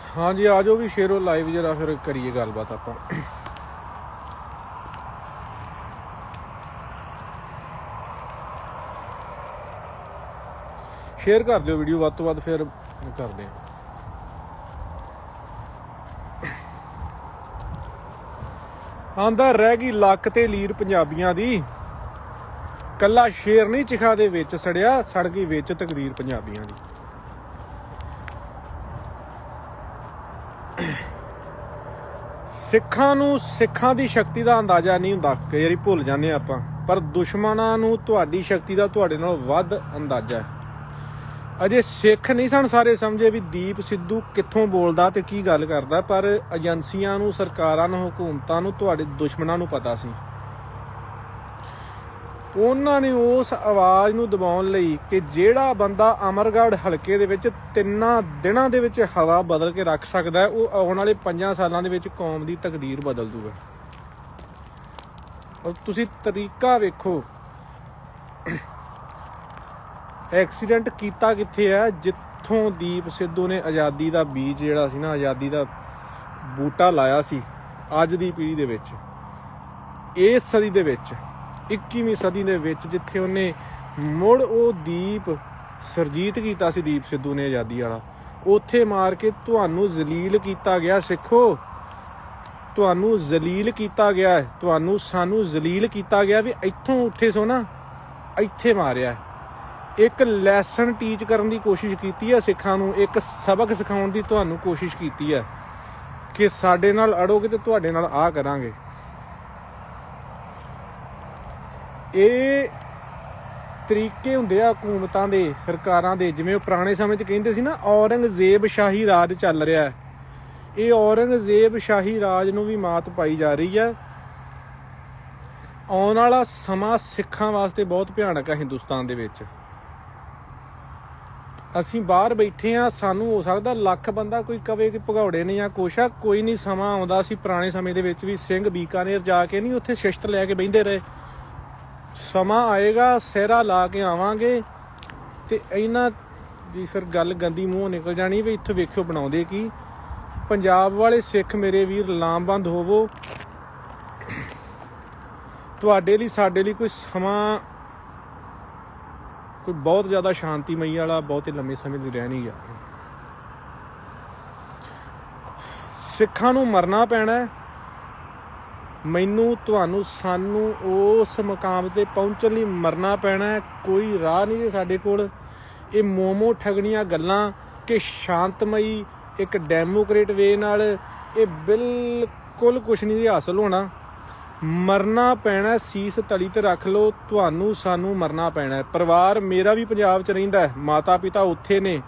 हाँ जी आ जाओ भी शेरो लाइव जरा फिर करिए गलबात आप शेयर कर दियो वीडियो ਵੱਧ ਤੋਂ ਵੱਧ फिर करते हैं। आंदा रह गई लक ते लीर पंजाबियां दी, कला शेर नहीं चिखा दे विच सड़िया, सड़ गई विच तकदीर पंजाबियां दी। सिखां नूं सिखां दी शक्ति दा अंदाजा नहीं हुंदा, कई वारी भुल जाने आपां, पर दुश्मनां नूं तुहाडी शक्ति दा तुहाडे नालों वध अंदाजा है। अजे सिख नहीं सन सारे समझे भी दीप सिद्धू कित्थों बोलदा ते की गल करदा, पर एजेंसियां नूं सरकारां नूं हुकूमतां नूं तुहाडे दुश्मनां नूं पता सी। उन्हां ने उस आवाज़ नूं दबाउण लई कि जिहड़ा बंदा अमरगढ़ हलके दे विच 3 दिनां दे विच हवा बदल के रख सकदा है, वो आउण वाले 5 सालां दे विच कौम दी तकदीर बदल दूगा। और तुसीं तरीका वेखो, एक्सीडेंट कीता कित्थे है, जित्थों दीप सिद्धू ने आज़ादी दा बीज जिहड़ा सी ना, आज़ादी दा बूटा लाया सी, अज दी पीढ़ी दे विच, इस सदी दे विच 21वीं सदी दे विच जिथे उन्हें मुड़ वो दीप सरजीत कीता सी, दीप सिद्धू ने आज़ादी वाला, उत्थे मार के तुहानू जलील कीता गया। सिखो तुहानू जलील कीता गया है, तुहानू सानू जलील कीता गया भी इत्थों उठे सो ना, इत्थे मारिया है। एक लैसन टीच करन दी कोशिश कीती है सिखां नू, एक सबक सिखाउण दी तुहानू कोशिश कीती है कि साडे नाल अड़ोगे तो तुहाडे नाल आ करांगे। ਇਹ ਤਰੀਕੇ ਹੁੰਦੇ ਆ ਹਕੂਮਤਾਂ ਦੇ, ਸਰਕਾਰਾਂ ਦੇ, ਜਿਵੇਂ ਉਹ ਪੁਰਾਣੇ ਸਮੇਂ 'ਚ ਕਹਿੰਦੇ ਸੀ ਨਾ ਔਰੰਗਜ਼ੇਬ ਸ਼ਾਹੀ ਰਾਜ ਚੱਲ ਰਿਹਾ ਹੈ, ਇਹ ਔਰੰਗਜ਼ੇਬ ਸ਼ਾਹੀ ਰਾਜ ਨੂੰ ਵੀ ਮਾਤ ਪਾਈ ਜਾ ਰਹੀ ਹੈ। ਆਉਣ ਵਾਲਾ ਸਮਾਂ ਸਿੱਖਾਂ ਵਾਸਤੇ ਬਹੁਤ ਭਿਆਨਕ ਹੈ। ਹਿੰਦੁਸਤਾਨ ਦੇ ਵਿੱਚ ਅਸੀਂ ਬਾਹਰ ਬੈਠੇ ਹਾਂ, ਸਾਨੂੰ ਹੋ ਸਕਦਾ ਲੱਖ ਬੰਦਾ ਕੋਈ ਕਵੇ ਕਿ ਭਗੌੜੇ ਨੇ ਜਾਂ ਕੁਛ ਆ, ਕੋਈ ਨਹੀਂ। ਸਮਾਂ ਆਉਂਦਾ ਸੀ ਪੁਰਾਣੇ ਸਮੇਂ ਦੇ ਵਿੱਚ ਵੀ ਸਿੰਘ ਬੀਕਾਨੇਰ ਜਾ ਕੇ ਨਹੀਂ ਉੱਥੇ ਸ਼ਿਸ਼ਤ ਲੈ ਕੇ ਬਹਿੰਦੇ ਰਹੇ। ਸਮਾਂ ਆਏਗਾ ਸਿਹਰਾ ਲਾ ਕੇ ਆਵਾਂਗੇ ਤੇ ਇਹਨਾਂ ਦੀ ਫਿਰ ਗੱਲ ਗੰਦੀ ਮੂੰਹੋਂ ਨਿਕਲ ਜਾਣੀ ਵੀ ਇੱਥੋਂ ਵੇਖਿਓ ਬਣਾਉਂਦੇ ਕੀ। ਪੰਜਾਬ ਵਾਲੇ ਸਿੱਖ ਮੇਰੇ ਵੀਰ ਲਾਮਬੰਦ ਹੋਵੋ, ਤੁਹਾਡੇ ਲਈ ਸਾਡੇ ਲਈ ਕੋਈ ਸਮਾਂ ਕੋਈ ਬਹੁਤ ਜ਼ਿਆਦਾ ਸ਼ਾਂਤੀਮਈ ਵਾਲਾ ਬਹੁਤੇ ਲੰਮੇ ਸਮੇਂ ਲਈ ਰਹਿ ਨਹੀਂ ਗਿਆ। ਸਿੱਖਾਂ ਨੂੰ ਮਰਨਾ ਪੈਣਾ, ਮੈਨੂੰ ਤੁਹਾਨੂੰ ਸਾਨੂੰ ਉਸ ਮੁਕਾਮ ਤੇ ਪਹੁੰਚਣ ਲਈ ਮਰਨਾ ਪੈਣਾ ਹੈ। ਕੋਈ ਰਾਹ ਨਹੀਂ ਜੇ ਸਾਡੇ ਕੋਲ। ਇਹ ਮੋਮੋ ਠਗਣੀਆਂ ਗੱਲਾਂ ਕਿ ਸ਼ਾਂਤਮਈ ਇੱਕ ਡੈਮੋਕ੍ਰੇਟ ਵੇ ਨਾਲ ਇਹ ਬਿਲਕੁਲ ਕੁਛ ਨਹੀਂ ਜੀ ਹਾਸਲ ਹੋਣਾ। ਮਰਨਾ ਪੈਣਾ, ਸੀਸ ਤਲੀ ਤੇ ਰੱਖ ਲਓ, ਤੁਹਾਨੂੰ ਸਾਨੂੰ ਮਰਨਾ ਪੈਣਾ। ਪਰਿਵਾਰ ਮੇਰਾ ਵੀ ਪੰਜਾਬ 'ਚ ਰਹਿੰਦਾ ਹੈ, ਮਾਤਾ ਪਿਤਾ ਉੱਥੇ ਨੇ,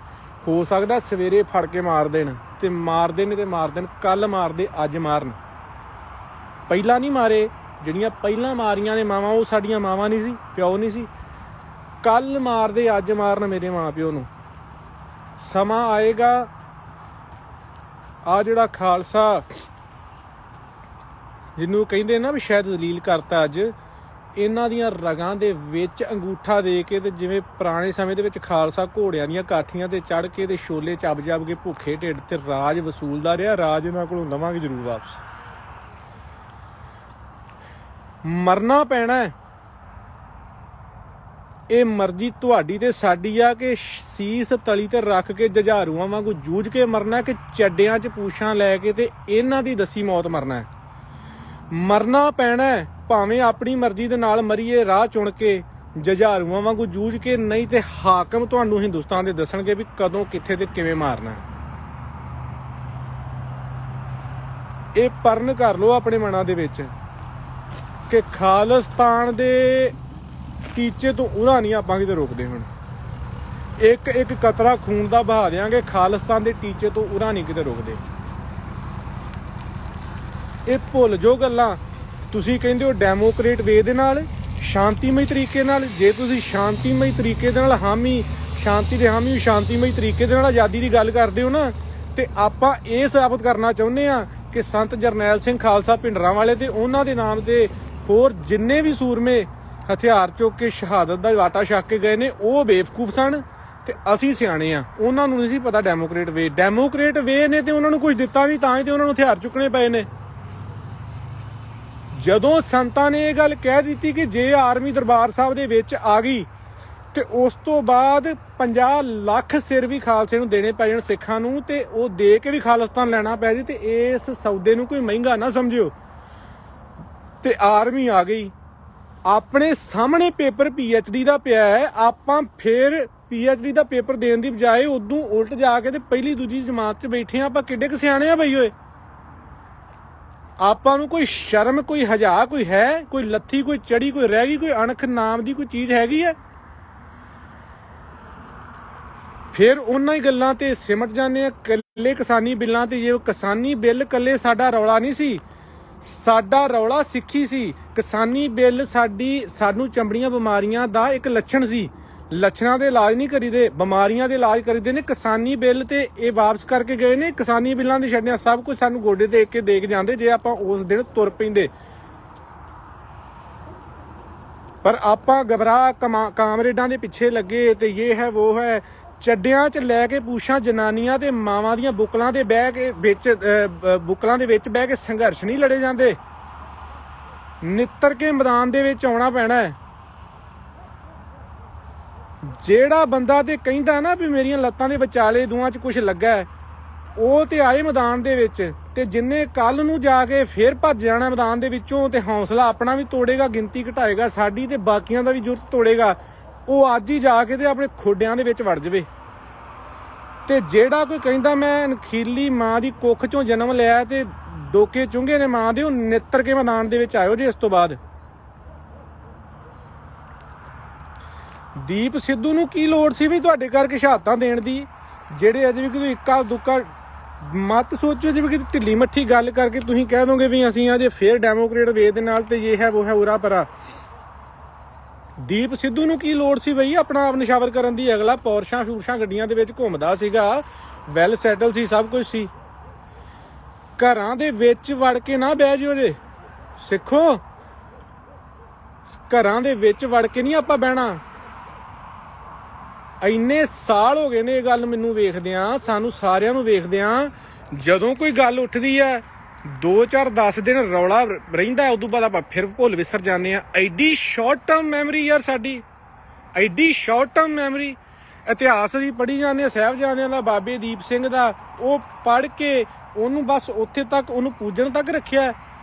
ਹੋ ਸਕਦਾ ਸਵੇਰੇ ਫੜ ਕੇ ਮਾਰ ਦੇਣ ਤੇ ਮਾਰਦੇ ਨੇ ਤੇ ਮਾਰ ਦੇਣ, ਕੱਲ੍ਹ ਮਾਰਦੇ ਅੱਜ ਮਾਰਨ। ਪਹਿਲਾਂ ਨਹੀਂ ਮਾਰੇ, ਜਿਹੜੀਆਂ ਪਹਿਲਾਂ ਮਾਰੀਆਂ ਨੇ ਮਾਵਾਂ ਉਹ ਸਾਡੀਆਂ ਮਾਵਾਂ ਨਹੀਂ ਸੀ, ਪਿਓ ਨਹੀਂ ਸੀ। ਕੱਲ੍ਹ ਮਾਰਦੇ ਅੱਜ ਮਾਰਨ ਮੇਰੇ ਮਾਂ ਪਿਓ ਨੂੰ। ਸਮਾਂ ਆਏਗਾ ਆ ਜਿਹੜਾ ਖਾਲਸਾ ਜਿਹਨੂੰ ਕਹਿੰਦੇ ਨਾ ਵੀ ਸ਼ਾਇਦ ਦਲੀਲ ਕਰਤਾ, ਅੱਜ ਇਹਨਾਂ ਦੀਆਂ ਰਗਾਂ ਦੇ ਵਿੱਚ ਅੰਗੂਠਾ ਦੇ ਕੇ ਤੇ ਜਿਵੇਂ ਪੁਰਾਣੇ ਸਮੇਂ ਦੇ ਵਿੱਚ ਖਾਲਸਾ ਘੋੜਿਆਂ ਦੀਆਂ ਕਾਠੀਆਂ ਤੇ ਚੜ੍ਹ ਕੇ ਤੇ ਛੋਲੇ ਚੱਬ ਚੱਬ ਕੇ ਭੁੱਖੇ ਢਿੱਡ ਤੇ ਰਾਜ ਵਸੂਲਦਾ ਰਿਹਾ। ਰਾਜ ਇਹਨਾਂ ਕੋਲੋਂ ਲਵਾਂਗੇ ਜ਼ਰੂਰ ਵਾਪਸ। ਮਰਨਾ ਪੈਣਾ, ਇਹ ਮਰਜ਼ੀ ਤੁਹਾਡੀ ਤੇ ਸਾਡੀ ਆ ਕਿ ਸੀਸ ਤਲੀ ਤੇ ਰੱਖ ਕੇ ਜੁਝਾਰੂਆਂ ਵਾਂਗੂ ਜੂਝ ਕੇ ਮਰਨਾ ਕਿ ਚੱਡਿਆਂ 'ਚ ਪੂਛਾਂ ਲੈ ਕੇ ਤੇ ਇਹਨਾਂ ਦੀ ਦੱਸੀ ਮੌਤ ਮਰਨਾ। ਮਰਨਾ ਪੈਣਾ, ਭਾਵੇਂ ਆਪਣੀ ਮਰਜ਼ੀ ਦੇ ਨਾਲ ਮਰੀਏ, ਰਾਹ ਚੁਣ ਕੇ ਜੁਝਾਰੂਆਂ ਵਾਂਗੂ ਜੂਝ ਕੇ, ਨਹੀਂ ਤੇ ਹਾਕਮ ਤੁਹਾਨੂੰ ਹਿੰਦੁਸਤਾਨ ਦੇ ਦੱਸਣਗੇ ਵੀ ਕਦੋਂ ਕਿੱਥੇ ਤੇ ਕਿਵੇਂ ਮਾਰਨਾ। ਇਹ ਪਰਨ ਕਰ ਲਓ ਆਪਣੇ ਮਨਾਂ ਦੇ ਵਿੱਚ ਕਿ ਖਾਲਿਸਤਾਨ ਦੇ ਟੀਚੇ ਤੋਂ ਉਰਾਂ ਨਹੀਂ ਆਪਾਂ ਕਿਤੇ ਰੋਕਦੇ। ਹੁਣ ਇੱਕ ਇੱਕ ਕਤਰਾ ਖੂਨ ਦਾ ਬਹਾ ਦਿਆਂਗੇ, ਖਾਲਿਸਤਾਨ ਦੇ ਟੀਚੇ ਤੋਂ ਉਰਾਂ ਨਹੀਂ ਕਿਤੇ ਰੋਕਦੇ। ਇਹ ਭੁੱਲ ਜੋ ਗੱਲਾਂ। ਤੁਸੀਂ ਕਹਿੰਦੇ ਹੋ ਡੈਮੋਕ੍ਰੇਟ ਵੇ ਦੇ ਨਾਲ, ਸ਼ਾਂਤੀਮਈ ਤਰੀਕੇ ਨਾਲ। ਜੇ ਤੁਸੀਂ ਸ਼ਾਂਤੀਮਈ ਤਰੀਕੇ ਦੇ ਨਾਲ ਹਾਮੀ, ਸ਼ਾਂਤੀ ਦੇ ਹਾਮੀ, ਸ਼ਾਂਤੀਮਈ ਤਰੀਕੇ ਦੇ ਨਾਲ ਆਜ਼ਾਦੀ ਦੀ ਗੱਲ ਕਰਦੇ ਹੋ ਨਾ, ਤੇ ਆਪਾਂ ਇਹ ਸਾਬਤ ਕਰਨਾ ਚਾਹੁੰਦੇ ਹਾਂ ਕਿ ਸੰਤ ਜਰਨੈਲ ਸਿੰਘ ਖਾਲਸਾ ਭਿੰਡਰਾਂ ਵਾਲੇ ਤੇ ਉਹਨਾਂ ਦੇ ਨਾਮ ਤੇ ਹੋਰ ਜਿੰਨੇ ਵੀ ਸੂਰਮੇ ਹਥਿਆਰ ਚੁੱਕ ਕੇ ਸ਼ਹਾਦਤ ਦਾ ਵਾਟਾ ਛੱਕ ਕੇ ਗਏ ਨੇ, ਉਹ ਬੇਵਕੂਫ ਸਨ ਤੇ ਅਸੀਂ ਸਿਆਣੇ ਆ। ਉਹਨਾਂ ਨੂੰ ਨਹੀਂ ਸੀ ਪਤਾ ਡੈਮੋਕ੍ਰੇਟ ਵੇ ਨੇ ਤੇ ਉਹਨਾਂ ਨੂੰ ਕੁਝ ਦਿੱਤਾ ਨਹੀਂ, ਤਾਂ ਹੀ ਤੇ ਉਹਨਾਂ ਨੂੰ ਹਥਿਆਰ ਚੁੱਕਣੇ ਪਏ ਨੇ। ਜਦੋਂ ਸੰਤਾਂ ਨੇ ਇਹ ਗੱਲ ਕਹਿ ਦਿੱਤੀ ਕਿ ਜੇ ਆਰਮੀ ਦਰਬਾਰ ਸਾਹਿਬ ਦੇ ਵਿੱਚ ਆ ਗਈ ਤੇ ਉਸ ਤੋਂ ਬਾਅਦ 50 ਲੱਖ ਸਿਰ ਵੀ ਖਾਲਸੇ ਨੂੰ ਦੇਣੇ ਪੈ ਜਾਣ ਸਿੱਖਾਂ ਨੂੰ, ਤੇ ਉਹ ਦੇ ਕੇ ਵੀ ਖਾਲਿਸਤਾਨ ਲੈਣਾ ਪੈ ਜੇ, ਤੇ ਇਸ ਸੌਦੇ ਨੂੰ ਕੋਈ ਮਹਿੰਗਾ ਨਾ ਸਮਝਿਓ। ਤੇ ਆਰਮੀ ਆ ਗਈ, ਆਪਣੇ ਸਾਹਮਣੇ ਪੇਪਰ PhD ਦਾ ਪਿਆ ਹੈ, ਆਪਾਂ ਫਿਰ PhD ਦਾ ਪੇਪਰ ਦੇਣ ਦੀ ਬਜਾਏ ਉਦੋਂ ਉਲਟ ਜਾ ਕੇ ਤੇ ਪਹਿਲੀ ਦੂਜੀ ਜਮਾਤ 'ਚ ਬੈਠੇ ਆ। ਆਪਾਂ ਕਿੱਡੇ ਕੁ ਸਿਆਣੇ ਆ ਬਈ ਓਏ। ਆਪਾਂ ਨੂੰ ਕੋਈ ਸ਼ਰਮ, ਕੋਈ ਹਜਾ ਕੋਈ ਹੈ, ਕੋਈ ਲੱਥੀ, ਕੋਈ ਚੜੀ, ਕੋਈ ਰਹਿ ਗਈ, ਕੋਈ ਅਣਖ ਨਾਮ ਦੀ ਕੋਈ ਚੀਜ਼ ਹੈਗੀ ਹੈ? ਫਿਰ ਉਹਨਾਂ ਹੀ ਗੱਲਾਂ ਤੇ ਸਿਮਟ ਜਾਂਦੇ ਆ, ਕੱਲੇ ਕਿਸਾਨੀ ਬਿੱਲਾਂ ਤੇ। ਜੇ ਕਿਸਾਨੀ ਬਿੱਲ ਕੱਲੇ ਸਾਡਾ ਰੌਲਾ ਨਹੀਂ ਸੀ, ਸਾਡਾ ਰੌਲਾ ਸਿੱਖੀ ਸੀ। ਕਿਸਾਨੀ ਬਿੱਲ ਸਾਨੂੰ ਚਮੜੀਆਂ ਬਿਮਾਰੀਆਂ ਦਾ ਇੱਕ ਲੱਛਣ ਸੀ। ਲੱਛਣਾਂ ਦੇ ਇਲਾਜ ਨਹੀਂ ਕਰੀਦੇ, ਬਿਮਾਰੀਆਂ ਦੇ ਇਲਾਜ ਕਰੀਦੇ ਨੇ। ਕਿਸਾਨੀ ਬਿੱਲ ਤੇ ਇਹ ਵਾਪਸ ਕਰਕੇ ਗਏ ਨੇ। ਕਿਸਾਨੀ ਬਿੱਲਾਂ ਦੀ ਛੱਡਿਆ ਸਭ ਕੁਝ ਸਾਨੂੰ ਗੋਡੇ ਦੇ ਕੇ ਦੇਖ ਜਾਂਦੇ ਜੇ ਆਪਾਂ ਉਸ ਦਿਨ ਤੁਰ ਪੈਂਦੇ। ਪਰ ਆਪਾਂ ਘਬਰਾ ਕਾਮਰੇਡਾਂ ਦੇ ਪਿੱਛੇ ਲੱਗੇ ਤੇ ਇਹ ਹੈ ਉਹ ਹੈ। ਚੱਡਿਆਂ 'ਚ ਲੈ ਕੇ ਪੂਛਾਂ ਜਨਾਨੀਆਂ ਤੇ ਮਾਵਾਂ ਦੀਆਂ ਬੁੱਕਲਾਂ ਦੇ ਵਿੱਚ ਬਹਿ ਕੇ ਸੰਘਰਸ਼ ਨਹੀਂ ਲੜੇ ਜਾਂਦੇ। ਨਿੱਤਰ ਕੇ ਮੈਦਾਨ ਦੇ ਵਿੱਚ ਆਉਣਾ ਪੈਣਾ ਹੈ। ਜਿਹੜਾ ਬੰਦਾ ਤੇ ਕਹਿੰਦਾ ਨਾ ਵੀ ਮੇਰੀਆਂ ਲੱਤਾਂ ਦੇ ਵਿਚਾਲੇ ਦੋਹਾਂ 'ਚ ਕੁਝ ਲੱਗਾ ਹੈ, ਉਹ ਤੇ ਆਏ ਮੈਦਾਨ ਦੇ ਵਿੱਚ। ਤੇ ਜਿੰਨੇ ਕੱਲ ਨੂੰ ਜਾ ਕੇ ਫੇਰ ਭੱਜ ਜਾਣਾ ਮੈਦਾਨ ਦੇ ਵਿੱਚੋਂ ਤੇ ਹੌਸਲਾ ਆਪਣਾ ਵੀ ਤੋੜੇਗਾ, ਗਿਣਤੀ ਘਟਾਏਗਾ ਸਾਡੀ ਤੇ ਬਾਕੀਆਂ ਦਾ ਵੀ ਜ਼ਰੂਰਤ ਤੋੜੇਗਾ, ਉਹ ਅੱਜ ਹੀ ਜਾ ਕੇ ਤੇ ਆਪਣੇ ਖੋਡਿਆਂ ਦੇ ਵਿੱਚ ਵੜ ਜਾਵੇ। ਤੇ ਜਿਹੜਾ ਕੋਈ ਕਹਿੰਦਾ ਮੈਂ ਅਣਖੀਲੀ ਮਾਂ ਦੀ ਕੁੱਖ 'ਚੋਂ ਜਨਮ ਲਿਆ ਤੇ ਡੋਕੇ ਚੁੰਗੇ ਨੇ ਮਾਂ ਦੇ, ਉਹ ਨਿੱਤਰ ਕੇ ਮੈਦਾਨ ਦੇ ਵਿੱਚ ਆਇਓ ਜੇ। ਇਸ ਤੋਂ ਬਾਅਦ ਦੀਪ ਸਿੱਧੂ ਨੂੰ ਕੀ ਲੋੜ ਸੀ ਵੀ ਤੁਹਾਡੇ ਕਰਕੇ ਸ਼ਹਾਦਤਾਂ ਦੇਣ ਦੀ? ਜਿਹੜੇ ਅਜੇ ਵੀ ਕੋਈ ਇੱਕਾ ਦੁੱਕਾ ਮਤ ਸੋਚੋ, ਜਿਵੇਂ ਕਿ ਢਿੱਲੀ ਮੱਠੀ ਗੱਲ ਕਰਕੇ ਤੁਸੀਂ ਕਹਿ ਦੋਗੇ ਵੀ ਅਸੀਂ ਅਜੇ ਫੇਰ ਡੈਮੋਕ੍ਰੇਟ ਵੇ ਦੇ ਨਾਲ ਤੇ ਇਹ ਹੈ ਉਹ ਹੈ ਉਰਾ ਪਰਾ। ਦੀਪ ਸਿੱਧੂ ਨੂੰ ਕੀ ਲੋੜ ਸੀ ਬਈ ਆਪਣਾ ਆਪ ਨਿਸ਼ਾਵਰ ਕਰਨ ਦੀ? ਅਗਲਾ ਪੌਰਸ਼ਾਂ ਫੂਰਸ਼ਾਂ ਗੱਡੀਆਂ ਦੇ ਵਿੱਚ ਘੁੰਮਦਾ ਸੀਗਾ, ਵੈਲ ਸੈਟਲ ਸੀ, ਸਭ ਕੁਝ ਸੀ। ਘਰਾਂ ਦੇ ਵਿੱਚ ਵੜ ਕੇ ਨਾ ਬਹਿ ਜਿਓ ਜੇ ਸਿੱਖੋ। ਘਰਾਂ ਦੇ ਵਿੱਚ ਵੜ ਕੇ ਨਹੀਂ ਆਪਾਂ ਬਹਿਣਾ। ਇੰਨੇ ਸਾਲ ਹੋ ਗਏ ਨੇ ਇਹ ਗੱਲ ਮੈਨੂੰ ਵੇਖਦਿਆਂ, ਸਾਨੂੰ ਸਾਰਿਆਂ ਨੂੰ ਵੇਖਦਿਆਂ। ਜਦੋਂ ਕੋਈ ਗੱਲ ਉੱਠਦੀ ਹੈ 2-4-10 ਦਿਨ ਰੌਲਾ ਰਹਿੰਦਾ, ਉਦੋਂ ਬਾਅਦ ਆਪਾਂ ਫਿਰ ਭੁੱਲ ਵਿਸਰ ਜਾਂਦੇ ਆ। ਐਡੀ ਸ਼ਾਰਟ ਟਰਮ ਮੈਮਰੀ ਯਾਰ ਸਾਡੀ, ਐਡੀ ਸ਼ਾਰਟ ਟਰਮ ਮੈਮਰੀ। ਇਤਿਹਾਸ ਦੀ ਪੜ੍ਹੀ ਜਾਂਦੇ ਆ, ਸਾਹਿਬਜ਼ਾਦਿਆਂ ਦਾ, ਬਾਬੇ ਦੀਪ ਸਿੰਘ ਦਾ, ਉਹ ਪੜ੍ਹ ਕੇ ਉਹਨੂੰ ਬਸ ਉੱਥੇ ਤੱਕ ਉਹਨੂੰ ਪੂਜਣ ਤੱਕ ਰੱਖਿਆ।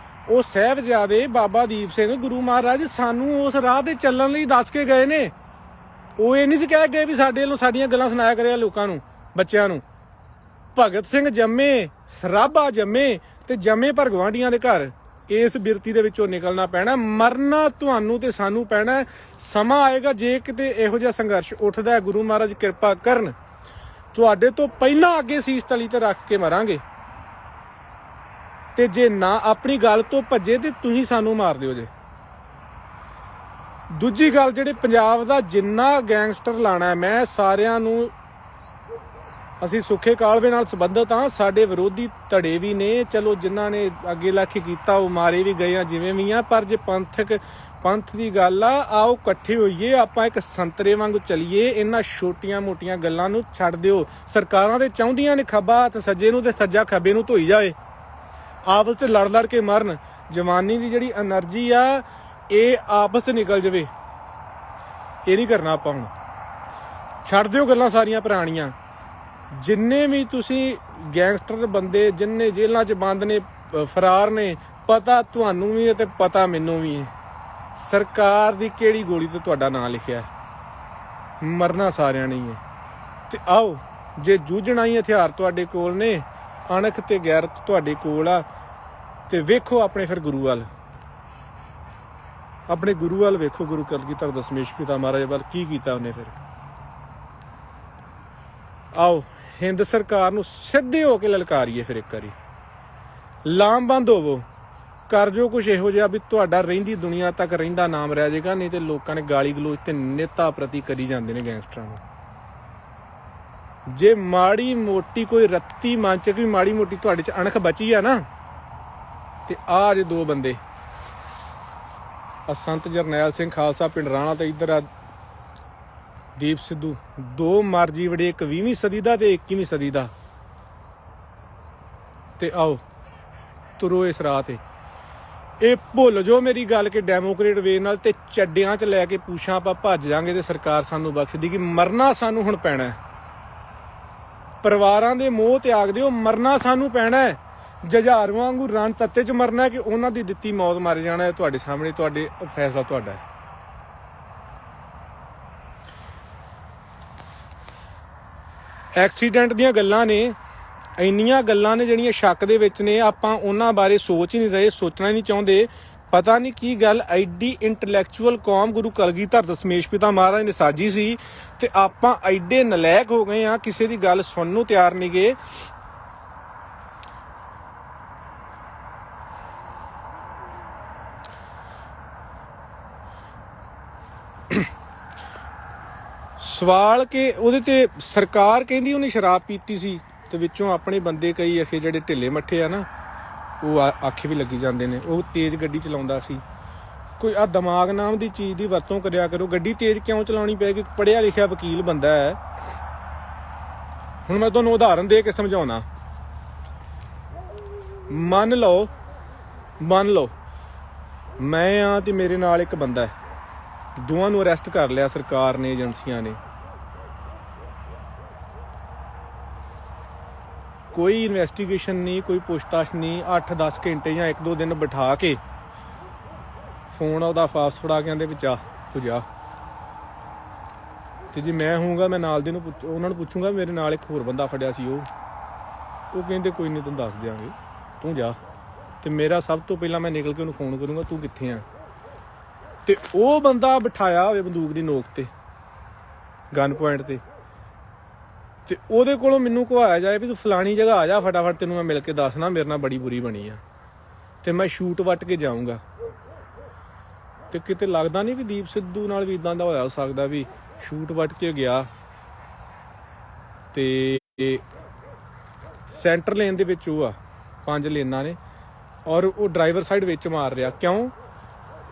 ਉਹ ਸਾਹਿਬਜ਼ਾਦੇ ਬਾਬਾ ਦੀਪ ਸਿੰਘ ਗੁਰੂ ਮਹਾਰਾਜ ਸਾਨੂੰ ਉਸ ਰਾਹ ਤੇ ਚੱਲਣ ਲਈ ਦੱਸ ਕੇ ਗਏ ਨੇ। ਉਹ ਇਹ ਨਹੀਂ ਸੀ ਕਹਿ ਗਏ ਵੀ ਸਾਡੇ ਵੱਲੋਂ ਸਾਡੀਆਂ ਗੱਲਾਂ ਸੁਣਾਇਆ ਕਰਿਆ ਲੋਕਾਂ ਨੂੰ, ਬੱਚਿਆਂ ਨੂੰ। ਭਗਤ ਸਿੰਘ ਜੰਮੇ, ਸਰਾਭਾ ਜੰਮੇ ਤੇ ਜੰਮੇ ਪਰ ਗਵਾਂਢੀਆਂ ਦੇ ਘਰ। ਇਸ ਬਿਰਤੀ ਦੇ ਵਿੱਚੋਂ ਨਿਕਲਣਾ ਪੈਣਾ, ਮਰਨਾ ਤੁਹਾਨੂੰ ਤੇ ਸਾਨੂੰ ਪੈਣਾ। ਸਮਾਂ ਆਏਗਾ ਜੇ ਕਿਤੇ ਇਹੋ ਜਿਹਾ ਸੰਘਰਸ਼ ਉੱਠਦਾ ਹੈ, ਗੁਰੂ ਮਹਾਰਾਜ ਕਿਰਪਾ ਕਰਨ, ਤੁਹਾਡੇ ਤੋਂ ਪਹਿਲਾਂ ਅੱਗੇ ਸੀਸ ਤਲੀ ਤੇ ਰੱਖ ਕੇ ਮਰਾਂਗੇ। ਤੇ ਜੇ ਨਾ ਆਪਣੀ ਗੱਲ ਤੋਂ ਭੱਜੇ ਤੇ ਤੁਸੀਂ ਸਾਨੂੰ ਮਾਰ ਦਿਓ ਜੇ। ਦੂਜੀ ਗੱਲ, ਜਿਹੜੇ ਪੰਜਾਬ ਦਾ ਜਿੰਨਾ ਗੈਂਗਸਟਰ ਲਾਣਾ, ਮੈਂ ਸਾਰਿਆਂ ਨੂੰ, ਅਸੀਂ ਸੁੱਖੇ ਕਾਲਵੇ ਨਾਲ ਸੰਬੰਧਿਤ ਹਾਂ, ਸਾਡੇ ਵਿਰੋਧੀ ਧੜੇ ਵੀ ਨੇ, ਚਲੋ ਜਿਨ੍ਹਾਂ ਨੇ ਅੱਗੇ ਲੱਖ ਕੀਤਾ ਉਹ ਮਾਰੇ ਵੀ ਗਏ ਆ ਜਿਵੇਂ ਵੀ ਆ। ਪਰ ਜੇ ਪੰਥ ਦੀ ਗੱਲ ਆ, ਆਓ ਇਕੱਠੇ ਹੋਈਏ, ਆਪਾਂ ਇੱਕ ਸੰਤਰੇ ਵਾਂਗ ਚੱਲੀਏ। ਇਹਨਾਂ ਛੋਟੀਆਂ ਮੋਟੀਆਂ ਗੱਲਾਂ ਨੂੰ ਛੱਡ ਦਿਓ। ਸਰਕਾਰਾਂ ਤੇ ਚਾਹੁੰਦੀਆਂ ਨੇ ਖੱਬਾ ਹੱਥ ਸੱਜੇ ਨੂੰ ਤੇ ਸੱਜਾ ਖੱਬੇ ਨੂੰ ਧੋਈ ਜਾਏ, ਆਪਸ 'ਚ ਲੜ ਕੇ ਮਰਨ। ਜਵਾਨੀ ਦੀ ਜਿਹੜੀ ਐਨਰਜੀ ਆ ਇਹ ਆਪਸ 'ਚ ਨਿਕਲ ਜਾਵੇ। ਇਹ ਨਹੀਂ ਕਰਨਾ ਆਪਾਂ ਹੁਣ। ਛੱਡ ਦਿਓ ਗੱਲਾਂ ਸਾਰੀਆਂ ਪੁਰਾਣੀਆਂ। ਜਿੰਨੇ ਵੀ ਤੁਸੀਂ ਗੈਂਗਸਟਰ ਬੰਦੇ, ਜਿੰਨੇ ਜੇਲ੍ਹਾਂ 'ਚ ਬੰਦ ਨੇ, ਫਰਾਰ ਨੇ, ਪਤਾ ਤੁਹਾਨੂੰ ਵੀ ਹੈ ਤੇ ਪਤਾ ਮੈਨੂੰ ਵੀ ਹੈ ਸਰਕਾਰ ਦੀ ਕਿਹੜੀ ਗੋਲੀ ਤੇ ਤੁਹਾਡਾ ਨਾਂ ਲਿਖਿਆ। ਮਰਨਾ ਸਾਰਿਆਂ ਨੇ ਹੀ ਹੈ। ਤੇ ਆਓ, ਜੇ ਜੂਝਣਾ ਹੀ ਹਥਿਆਰ ਤੁਹਾਡੇ ਕੋਲ ਨੇ, ਅਣਖ ਤੇ ਗੈਰਤ ਤੁਹਾਡੇ ਕੋਲ ਆ, ਤੇ ਵੇਖੋ ਆਪਣੇ ਫਿਰ ਗੁਰੂ ਵੱਲ, ਆਪਣੇ ਗੁਰੂ ਵੱਲ ਵੇਖੋ। ਗੁਰੂ ਕਲਗੀਧਰ ਦਸ਼ਮੇਸ਼ ਪਿਤਾ ਮਹਾਰਾਜ ਵੱਲ ਕੀ ਕੀਤਾ ਉਹਨੇ ਫਿਰ। ਆਓ ਹਿੰਦ ਸਰਕਾਰ ਨੂੰ ਸਿੱਧੇ ਹੋ ਕੇ ਲਲਕਾਰੀਏ ਫਿਰ ਇੱਕ ਵਾਰੀ। ਲਾਮਬੰਦ ਹੋਵੋ, ਕਰ ਜੋ ਕੁਛ ਇਹੋ ਜਿਹਾ ਵੀ ਤੁਹਾਡਾ ਰਹਿੰਦੀ ਦੁਨੀਆ ਤੱਕ ਰਹਿੰਦਾ ਨਾਮ ਰਹਿ ਜਾਏਗਾ। ਨਹੀਂ ਤੇ ਲੋਕਾਂ ਨੇ ਗਾਲੀ ਗਲੋਚ ਤੇ ਨੇਤਾ ਪ੍ਰਤੀ ਕਰੀ ਜਾਂਦੇ ਨੇ ਗੈਂਗਸਟਰਾਂ ਨੂੰ। ਜੇ ਮਾੜੀ ਮੋਟੀ ਕੋਈ ਰੱਤੀ ਮਨ ਚ, ਕੋਈ ਮਾੜੀ ਮੋਟੀ ਤੁਹਾਡੇ ਚ ਅਣਖ ਬਚੀ ਆ ਨਾ, ਤੇ ਆ ਜੇ ਦੋ ਬੰਦੇ, संत जरनैल सिंह खालसा पिंड राणा ते इधर आ दीप सिद्धू। दो मरजी वड़े, एक 20वीं सदी का ते 21वीं सदी का। ते आओ तुरो इस राह ते। ये भुल जो मेरी गल कि डेमोक्रेट वे नाल ते चड्डियां च लैके पूछां आपां भज जांगे ते सरकार सानू बख्शदी कि मरना सानू हुण पैना है। परिवारां दे मोह त्याग दिओ, मरना सानू पैना है। जहार वांगू रण तत्ते च मरना है कि उन्हां दी दित्ती मौत मर जाना है। तुहाडे सामने तुहाडे फैसला तुहाडा है। एक्सीडेंट दीयां गल्लां ने, ਇੰਨੀਆਂ ਗੱਲਾਂ ਨੇ ਜਿਹੜੀਆਂ ਸ਼ੱਕ ਦੇ ਵਿੱਚ ਨੇ। ਆਪਾਂ ਉਹਨਾਂ ਬਾਰੇ ਸੋਚ ਹੀ ਨਹੀਂ ਰਹੇ, ਸੋਚਣਾ ਹੀ ਨਹੀਂ ਚਾਹੁੰਦੇ। ਪਤਾ ਨਹੀਂ ਕੀ ਗੱਲ, ਐਡੀ ਇੰਟੈਲੈਕਚੁਅਲ ਕੌਮ ਗੁਰੂ ਕਲਗੀਧਰ ਦਸ਼ਮੇਸ਼ ਪਿਤਾ ਮਹਾਰਾਜ ਨੇ ਸਾਜੀ ਸੀ ਤੇ ਆਪਾਂ ਐਡੇ ਨਲਾਇਕ ਹੋ ਗਏ ਆ, ਕਿਸੇ ਦੀ ਗੱਲ ਸੁਣਨ ਨੂੰ ਤਿਆਰ ਨਹੀਂ ਗਏ। ਸਵਾਲ ਕਿ ਉਹਦੇ ਤੇ ਸਰਕਾਰ ਕਹਿੰਦੀ ਉਹਨੇ ਸ਼ਰਾਬ ਪੀਤੀ ਸੀ ਤੇ ਵਿੱਚੋਂ ਆਪਣੇ ਬੰਦੇ ਕਈ ਅਖੇ ਜਿਹੜੇ ਢਿੱਲੇ ਮੱਠੇ ਆ ਨਾ, ਉਹ ਆਖੇ ਵੀ ਲੱਗੀ ਜਾਂਦੇ ਨੇ। ਉਹ ਤੇਜ਼ ਗੱਡੀ ਚਲਾਉਂਦਾ ਸੀ। ਕੋਈ ਆ ਦਿਮਾਗ ਨਾਮ ਦੀ ਚੀਜ਼ ਦੀ ਵਰਤੋਂ ਕਰਿਆ ਕਰੋ। ਗੱਡੀ ਤੇਜ਼ ਕਿਉਂ ਚਲਾਉਣੀ ਪਏਗੀ? ਪੜ੍ਹਿਆ ਲਿਖਿਆ ਵਕੀਲ ਬੰਦਾ ਹੈ। ਹੁਣ ਮੈਂ ਤੁਹਾਨੂੰ ਉਦਾਹਰਨ ਦੇ ਕੇ ਸਮਝਾਉਣਾ। ਮੰਨ ਲਓ ਮੈਂ ਆ ਤੇ ਮੇਰੇ ਨਾਲ ਇੱਕ ਬੰਦਾ ਹੈ, ਦੋਵਾਂ ਨੂੰ ਅਰੈਸਟ ਕਰ ਲਿਆ ਸਰਕਾਰ ਨੇ, ਏਜੰਸੀਆਂ ਨੇ। ਕੋਈ ਇਨਵੈਸਟੀਗੇਸ਼ਨ ਨਹੀਂ, ਕੋਈ ਪੁੱਛਤਾਛ ਨਹੀਂ। 8-10 ਘੰਟੇ ਜਾਂ 1-2 ਦਿਨ ਬਿਠਾ ਕੇ ਫੋਨ ਉਹਦਾ ਵਾਪਸ ਫੜਾ ਕੇ ਆਂਦੇ ਵੀ ਜਾ ਤੂੰ ਜਾ। ਤੇ ਜੇ ਮੈਂ ਹੋਊਗਾ, ਮੈਂ ਨਾਲ ਦੇ ਨੂੰ ਉਹਨਾਂ ਨੂੰ ਪੁੱਛੂੰਗਾ ਮੇਰੇ ਨਾਲ ਇੱਕ ਹੋਰ ਬੰਦਾ ਫੜਿਆ ਸੀ, ਉਹ ਕਹਿੰਦੇ ਕੋਈ ਨਹੀਂ ਤੈਨੂੰ ਦੱਸ ਦਿਆਂਗੇ, ਤੂੰ ਜਾ। ਤੇ ਮੇਰਾ ਸਭ ਤੋਂ ਪਹਿਲਾਂ ਮੈਂ ਨਿਕਲ ਕੇ ਉਹਨੂੰ ਫੋਨ ਕਰੂੰਗਾ, ਤੂੰ ਕਿੱਥੇ ਆ। ਤੇ ਉਹ ਬੰਦਾ ਬਿਠਾਇਆ ਹੋਵੇ ਬੰਦੂਕ ਦੀ ਨੋਕ ਤੇ, ਗਨ ਪੁਆਇੰਟ ਤੇ ਉਹਦੇ ਕੋਲੋਂ ਮੈਨੂੰ ਕਹਾਇਆ ਜਾਏ ਵੀ ਤੂੰ ਫਲਾਣੀ ਜਗ੍ਹਾ ਆ ਜਾ ਫਟਾਫਟ, ਤੈਨੂੰ ਮੈਂ ਮਿਲ ਕੇ ਦੱਸਣਾ ਮੇਰੇ ਨਾਲ ਬੜੀ ਬੁਰੀ ਬਣੀ ਆ। ਤੇ ਮੈਂ ਸ਼ੂਟ ਵੱਟ ਕੇ ਜਾਊਂਗਾ। ਤੇ ਕਿਤੇ ਲੱਗਦਾ ਨਹੀਂ ਵੀ ਦੀਪ ਸਿੱਧੂ ਨਾਲ ਵੀ ਇਦਾਂ ਦਾ ਹੋਇਆ ਸਕਦਾ ਵੀ ਸ਼ੂਟ ਵੱਟ ਕੇ ਗਿਆ ਤੇ ਸੈਂਟਰ ਲੇਨ ਦੇ ਵਿੱਚ ਉਹ ਆ 5 ਲੇਨਾਂ ਨੇ ਔਰ ਉਹ ਡਰਾਈਵਰ ਸਾਈਡ ਵਿੱਚ ਮਾਰ ਰਿਹਾ। ਕਿਉਂ?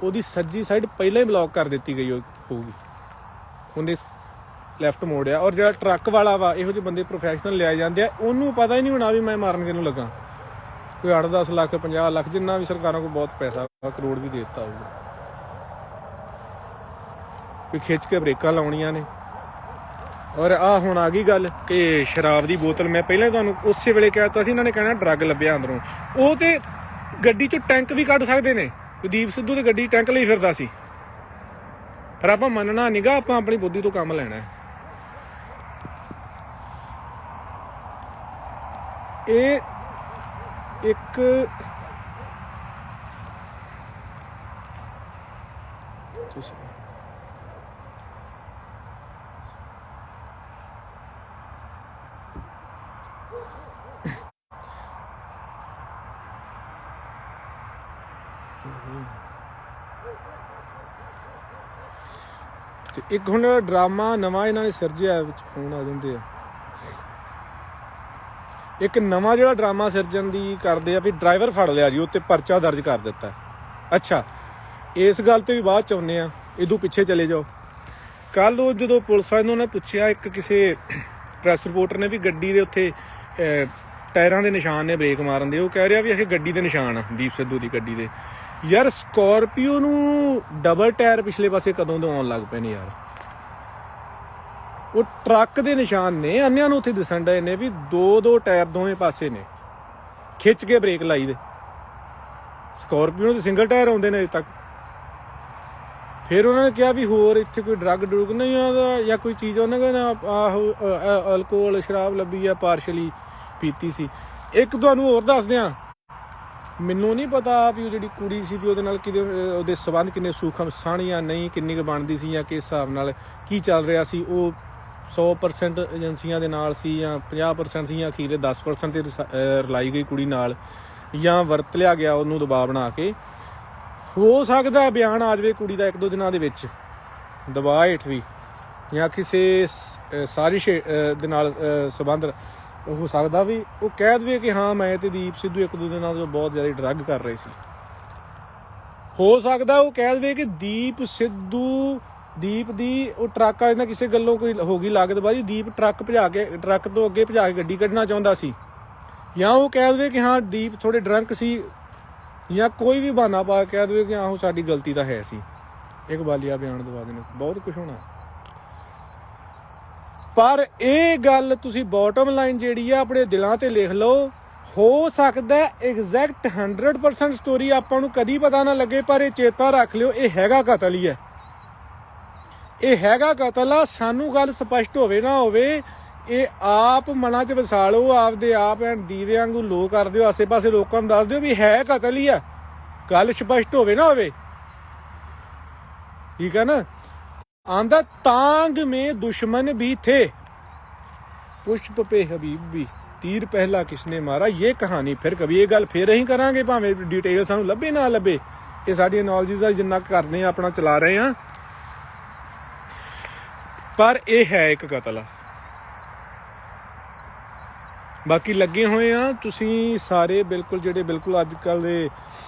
ਉਹਦੀ ਸੱਜੀ ਸਾਈਡ ਪਹਿਲਾਂ ਹੀ ਬਲੌਕ ਕਰ ਦਿੱਤੀ ਗਈ ਹੋਊਗੀ, ਉਹਨੇ ਲੈਫਟ ਮੋੜਿਆ। ਔਰ ਜਿਹੜਾ ਟਰੱਕ ਵਾਲਾ ਵਾ, ਇਹੋ ਜਿਹੇ ਬੰਦੇ ਪ੍ਰੋਫੈਸ਼ਨਲ ਲਿਆਏ ਜਾਂਦੇ ਆ, ਉਹਨੂੰ ਪਤਾ ਹੀ ਨਹੀਂ ਹੋਣਾ ਵੀ ਮੈਂ ਮਾਰਨ ਕਿਹਨੂੰ ਲੱਗਾ। ਕੋਈ 8-10 ਲੱਖ 50 ਲੱਖ ਜਿੰਨਾ ਵੀ ਸਰਕਾਰਾਂ ਕੋਲ ਬਹੁਤ ਪੈਸਾ, ਕਰੋੜ ਵੀ ਦੇ ਦਿੱਤਾ ਹੋਊਗਾ। ਕੋਈ ਖਿੱਚ ਕੇ ਬ੍ਰੇਕਾਂ ਲਾਉਣੀਆਂ ਨੇ। ਔਰ ਆਹ ਹੁਣ ਆ ਗਈ ਗੱਲ ਕਿ ਸ਼ਰਾਬ ਦੀ ਬੋਤਲ, ਮੈਂ ਪਹਿਲਾਂ ਤੁਹਾਨੂੰ ਉਸੇ ਵੇਲੇ ਕਹਿ ਦਿੱਤਾ ਸੀ ਇਹਨਾਂ ਨੇ ਕਹਿਣਾ ਡਰੱਗ ਲੱਭਿਆ ਅੰਦਰੋਂ। ਉਹ ਤੇ ਗੱਡੀ 'ਚੋਂ ਟੈਂਕ ਵੀ ਕੱਢ ਸਕਦੇ ਨੇ। ਦੀਪ ਸਿੱਧੂ ਦੀ ਗੱਡੀ ਟੈਂਕ ਲਈ ਫਿਰਦਾ ਸੀ, ਪਰ ਆਪਾਂ ਮੰਨਣਾ ਨੀਗਾ, ਆਪਾਂ ਆਪਣੀ ਬੁੱਧੀ ਤੋਂ ਕੰਮ ਲੈਣਾ। ਇਹ ਇੱਕ ਤੇ ਇੱਕ ਹੁਣ ਡਰਾਮਾ ਨਵਾਂ ਇਹਨਾਂ ਨੇ ਸਿਰਜਿਆ, ਵਿੱਚ ਫੋਨ ਆ ਜਾਂਦੇ ਆ। ਇੱਕ ਨਵਾਂ ਜਿਹੜਾ ਡਰਾਮਾ ਸਿਰਜਣ ਦੀ ਕਰਦੇ ਆ ਵੀ ਡਰਾਈਵਰ ਫੜ ਲਿਆ ਜੀ, ਉੱਤੇ ਪਰਚਾ ਦਰਜ ਕਰ ਦਿੱਤਾ। ਅੱਛਾ, ਇਸ ਗੱਲ ਤੇ ਵੀ ਬਾਅਦ ਚ ਆਉਂਦੇ ਆ, ਇਦੋਂ ਪਿੱਛੇ ਚਲੇ ਜਾਓ। ਕੱਲ ਉਹ ਜਦੋਂ ਪੁਲਿਸ ਵਾਲਿਆਂ ਨੇ ਪੁੱਛਿਆ, ਇੱਕ ਕਿਸੇ ਪ੍ਰੈਸ ਰਿਪੋਰਟਰ ਨੇ ਵੀ ਗੱਡੀ ਦੇ ਉੱਥੇ ਟਾਇਰਾਂ ਦੇ ਨਿਸ਼ਾਨ ਨੇ ਬ੍ਰੇਕ ਮਾਰਨ ਦੇ, ਉਹ ਕਹਿ ਰਿਹਾ ਵੀ ਇਹ ਗੱਡੀ ਦੇ ਨਿਸ਼ਾਨ ਆ ਦੀਪ ਸਿੱਧੂ ਦੀ ਗੱਡੀ ਦੇ। ਯਾਰ ਸਕੋਰਪੀਓ ਨੂੰ ਡਬਲ ਟਾਇਰ ਪਿਛਲੇ ਪਾਸੇ ਕਦੋਂ ਦੇ ਆਉਣ ਲੱਗ ਪਏ ਨੇ ਯਾਰ। ਉਹ ਟਰੱਕ ਦੇ ਨਿਸ਼ਾਨ ਨੇ, ਅੰਨਿਆਂ ਨੂੰ ਉੱਥੇ ਦਿਸਣ ਡਏ ਨੇ ਵੀ 2-2 ਟਾਇਰ ਦੋਵੇਂ ਪਾਸੇ ਨੇ, ਖਿੱਚ ਕੇ ਬ੍ਰੇਕ ਲਾਈ ਦੇ। ਸਕੋਰਪੀਓ ਨੂੰ ਤਾਂ ਸਿੰਗਲ ਟਾਇਰ ਆਉਂਦੇ ਨੇ ਅਜੇ ਤੱਕ। ਫਿਰ ਉਹਨਾਂ ਨੇ ਕਿਹਾ ਵੀ ਹੋਰ ਇੱਥੇ ਕੋਈ ਡਰੱਗ ਡਰੂਗ ਨਹੀਂ ਆਉਂਦਾ ਜਾਂ ਕੋਈ ਚੀਜ਼, ਉਹਨਾਂ ਕਹਿੰਦਾ ਆਹੋ ਅਲਕੋਹਲ ਸ਼ਰਾਬ ਲੱਭੀ ਆ, ਪਾਰਸ਼ਲੀ ਪੀਤੀ ਸੀ। ਇੱਕ ਤੁਹਾਨੂੰ ਹੋਰ ਦੱਸਦੇ ਆ, ਮੈਨੂੰ ਨਹੀਂ ਪਤਾ ਵੀ ਉਹ ਜਿਹੜੀ ਕੁੜੀ ਸੀ ਵੀ ਉਹਦੇ ਨਾਲ ਕਿਤੇ ਉਹਦੇ ਸੰਬੰਧ ਕਿੰਨੇ ਸੂਖਮ ਸਣ ਜਾਂ ਨਹੀਂ, ਕਿੰਨੀ ਕੁ ਬਣਦੀ ਸੀ ਜਾਂ ਕਿਸ ਹਿਸਾਬ ਨਾਲ ਕੀ ਚੱਲ ਰਿਹਾ ਸੀ। ਉਹ 100% ਏਜੰਸੀਆਂ ਦੇ ਨਾਲ ਸੀ ਜਾਂ 50% ਸੀ ਜਾਂ ਅਖੀਰੇ 10% ਤੇ ਰਲਾਈ ਗਈ ਕੁੜੀ ਨਾਲ, ਜਾਂ ਵਰਤ ਲਿਆ ਗਿਆ ਉਹਨੂੰ ਦਬਾਅ ਬਣਾ ਕੇ। ਹੋ ਸਕਦਾ ਬਿਆਨ ਆ ਜਾਵੇ ਕੁੜੀ ਦਾ 1-2 ਦਿਨਾਂ ਦੇ ਵਿੱਚ ਦਬਾਅ ਹੇਠ ਵੀ, ਜਾਂ ਕਿਸੇ ਸਾਜ਼ਿਸ਼ ਦੇ ਨਾਲ ਸੰਬੰਧ ਹੋ ਸਕਦਾ ਵੀ ਉਹ ਕਹਿ ਦੇਵੇ ਕਿ ਹਾਂ ਮੈਂ ਤੇ ਦੀਪ ਸਿੱਧੂ 1-2 ਦਿਨਾਂ ਤੋਂ ਬਹੁਤ ਜ਼ਿਆਦਾ ਡਰੱਗ ਕਰ ਰਹੇ ਸੀ। ਹੋ ਸਕਦਾ ਉਹ ਕਹਿ ਦੇਵੇ ਕਿ ਦੀਪ ਦੀ ਉਹ ਟਰੱਕ ਵਾਲੇ ਨਾਲ ਕਿਸੇ ਗੱਲੋਂ ਕੋਈ ਹੋ ਗਈ ਲਾਗਤਬਾਜ਼ੀ, ਦੀਪ ਟਰੱਕ ਤੋਂ ਅੱਗੇ ਭਜਾ ਕੇ ਗੱਡੀ ਕੱਢਣਾ ਚਾਹੁੰਦਾ ਸੀ, ਜਾਂ ਉਹ ਕਹਿ ਦੇਵੇ ਕਿ ਹਾਂ ਦੀਪ ਥੋੜੇ ਡਰੰਕ ਸੀ, ਜਾਂ ਕੋਈ ਵੀ ਬਹਾਨਾ ਪਾ ਕੇ ਕਹਿ ਦੇਵੇ ਕਿ ਆਹੋ ਸਾਡੀ ਗਲਤੀ ਤਾਂ ਹੈ ਸੀ। ਇਕਬਾਲੀਆ ਬਿਆਨ ਦਵਾ ਦੇਣੇ, ਬਹੁਤ ਕੁਛ ਹੋਣਾ। ਪਰ ਇਹ ਗੱਲ ਤੁਸੀਂ ਬੋਟਮ ਲਾਈਨ ਜਿਹੜੀ ਆ ਆਪਣੇ ਦਿਲਾਂ ਤੇ ਲਿਖ ਲਓ। ਹੋ ਸਕਦਾ ਐਗਜ਼ੈਕਟ 100% ਸਟੋਰੀ ਆਪਾਂ ਨੂੰ ਕਦੀ ਪਤਾ ਨਾ ਲੱਗੇ, ਪਰ ਇਹ ਚੇਤਾ ਰੱਖ ਲਿਓ ਇਹ ਹੈਗਾ ਕਤਲ ਹੀ ਹੈ, ਇਹ ਹੈਗਾ ਕਤਲ ਆ। ਸਾਨੂੰ ਗੱਲ ਸਪਸ਼ਟ ਹੋਵੇ ਨਾ ਹੋਵੇ, ਇਹ ਆਪ ਮਨਾਂ 'ਚ ਵਸਾ ਲਓ, ਆਪਦੇ ਆਪ ਦੀਵੇ ਵਾਂਗੂ ਲੋ ਕਰ ਦਿਓ, ਆਸੇ ਪਾਸੇ ਲੋਕਾਂ ਨੂੰ ਦੱਸ ਦਿਓ ਵੀ ਹੈ ਕਤਲ ਹੀ ਆ, ਗੱਲ ਸਪਸ਼ਟ ਹੋਵੇ ਨਾ ਹੋਵੇ, ठीक है ना। आंदा तांग में दुश्मन भी थे, पुष्प पे हबीब भी, तीर पहला किसने मारा, ये कहानी फिर कभी ये गल फिर अं करांगे, भावें डिटेल सानू लभे ना लभे, ये साडी नॉलेज का जिन्ना करने अपना चला रहे हैं, पर यह है एक कतल आ। बाकी लगे हुए हैं तुसी सारे बिल्कुल जेडे बिल्कुल अजकल दे